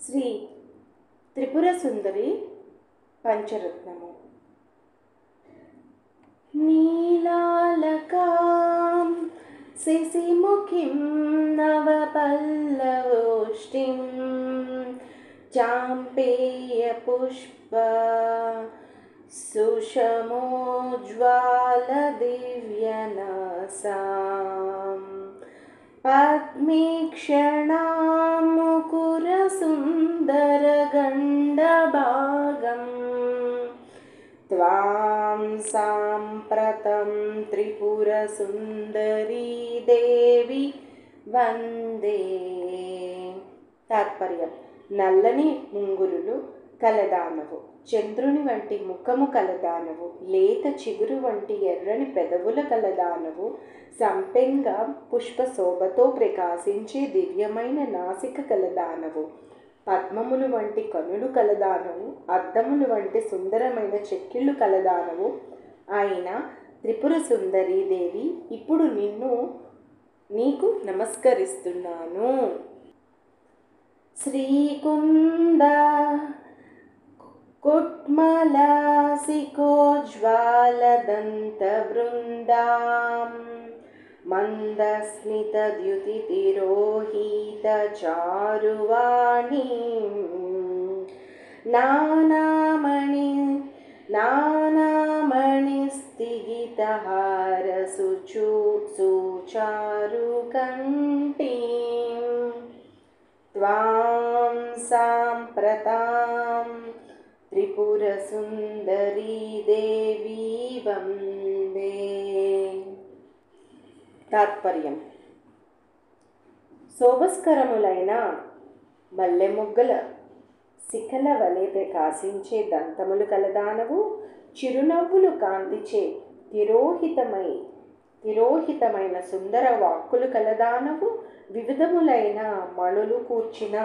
శ్రీ త్రిపుర సుందరి పంచరత్నము. నీలాలకాం శశిముఖిం నవపల్లవోష్టిం చాంపేయపుష్ప సుషమోజ్వాలదివ్యనాసాం పద్మీక్షణాం ముకురసుందరగండభాగం త్వాం సాంప్రతం త్రిపురసుందరీ దేవి వందే. తాత్పర్యం: నల్లని ముంగురులు కలదానవు, చంద్రుని వంటి ముఖము కలదానవు, లేత చిగురు వంటి ఎర్రని పెదవుల కలదానవు, సంపెంగ పుష్ప శోభతో ప్రకాశించే దివ్యమైన నాసిక కలదానవు, పద్మములు వంటి కనులు కలదానవు, అద్దములు వంటి సుందరమైన చెక్కిళ్ళు కలదానవు అయిన త్రిపుర సుందరీ దేవి, ఇప్పుడు నీకు నమస్కరిస్తున్నాను. శ్రీకుంద కుట్మలాసికోజ్వాలదంతబృందాం మందస్మితద్యుతితిరోహితచారువాణీం నానామణిస్థిగితహారసుచారుకంఠీం త్వాం సాంప్రతాం త్రిపురసుందరీ దేవీ వందే. తాత్పర్యం: శోభస్కరములైన మల్లెమొగ్గల శిఖల వలె ప్రకాశించే దంతములు కలదానవు, చిరునవ్వులు కాంతిచే తిరోహితమైన సుందర వాక్కులు కలదానవు, వివిధములైన మణులు కూర్చిన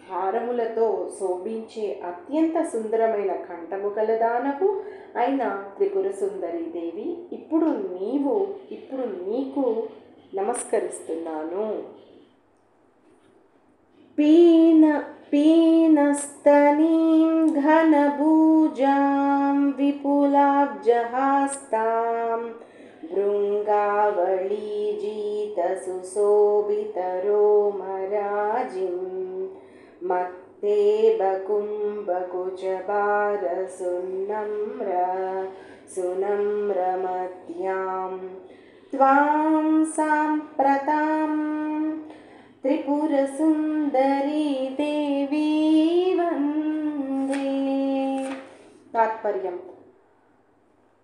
హారములతో శోభించే అత్యంత సుందరమైన కంఠము కలదానవు అయిన త్రిపుర సుందరీ దేవి, ఇప్పుడు నీకు నమస్కరిస్తున్నాను. పీనస్తనీం ఘనభూజాం విపులాబ్జహస్తాం భృంగావళీజితసుశోభితరోమరాజిం మత్తేబకుంబకుచభారసునమ్రమధ్యాం త్వాం సాంప్రతాం త్రిపురసుందరీ దేవీ వందే. తాత్పర్యం: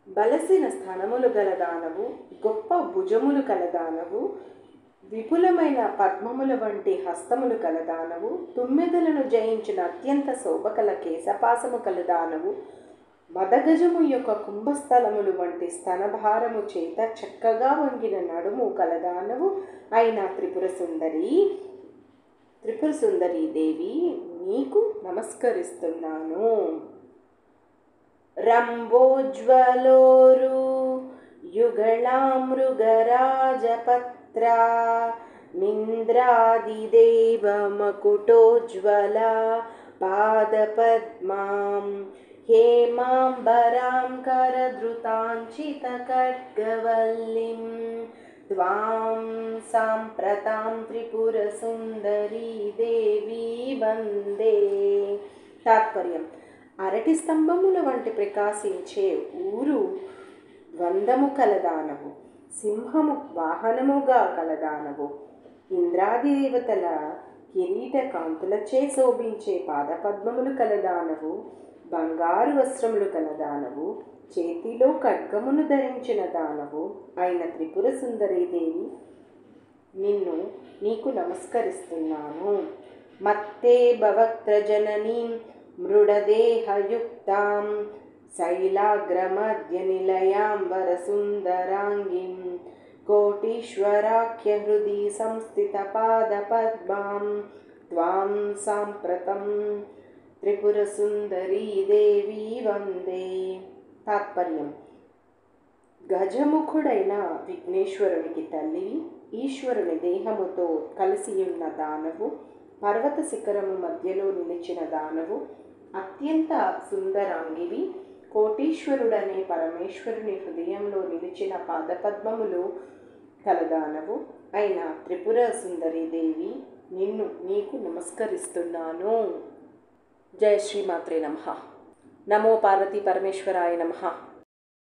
బలసిన స్థనములు గలదానవు, గొప్ప భుజములు కలదానవు, విపులమైన పద్మముల వంటి హస్తములు కలదానవు, తుమ్మెదలను జయించిన అత్యంత శోభకల కేశపాసము కలదానవు, మదగజము యొక్క కుంభస్థలములు వంటి స్తనభారము చేత చక్కగా వంగిన నడుము కలదానవు అయిన త్రిపుర సుందరీ దేవి, నీకు నమస్కరిస్తున్నాను. రంభోజ్వలోరు యుగళామృగరాజపత్రా మింద్రాదిదేవ మకుటోజ్వల పాదపద్మాం హేమాంబరాం కరధృతాంచితఖడ్గవల్లిం త్వాం సాంప్రతాం త్రిపుర సుందరీ దేవీ వందే. తాత్పర్యం: అరటి స్తంభముల వంటి ప్రకాశించే ఊరు ద్వందము కలదానవు, సింహము వాహనముగా కలదానవు, ఇంద్రాది దేవతల కిరీట కాంతులచే శోభించే పాదపద్మములు కలదానవు, బంగారు వస్త్రములు కలదానవు, చేతిలో ఖడ్గమును ధరించిన దానవు అయిన త్రిపుర సుందరీ దేవి, నీకు నమస్కరిస్తున్నాను. మత్తే భవక్త్రజననీం మృడదేహయుక్తాం శైలాగ్రమధ్య నిలయాం వరసుందరాంగిం కోటీశ్వరాఖ్య హృది సంస్థిత పాదపద్మాం త్వాం సాంప్రతం త్రిపుర సుందరీ దేవీ వందే. తాత్పర్యం: గజముఖుడైన విఘ్నేశ్వరునికి తల్లి, ఈశ్వరుని దేహముతో కలిసి ఉన్న దానవు, పర్వత శిఖరము మధ్యలో నిలిచిన దానవు, అత్యంత సుందరాంగివి, కోటీశ్వరుడనే పరమేశ్వరుని హృదయంలో నిలిచిన పాదపద్మములు కలదానవు అయిన త్రిపుర సుందరీదేవి, నీకు నమస్కరిస్తున్నాను. జయ శ్రీమాత్రే నమః. నమో పార్వతీ పరమేశ్వరాయ నమః.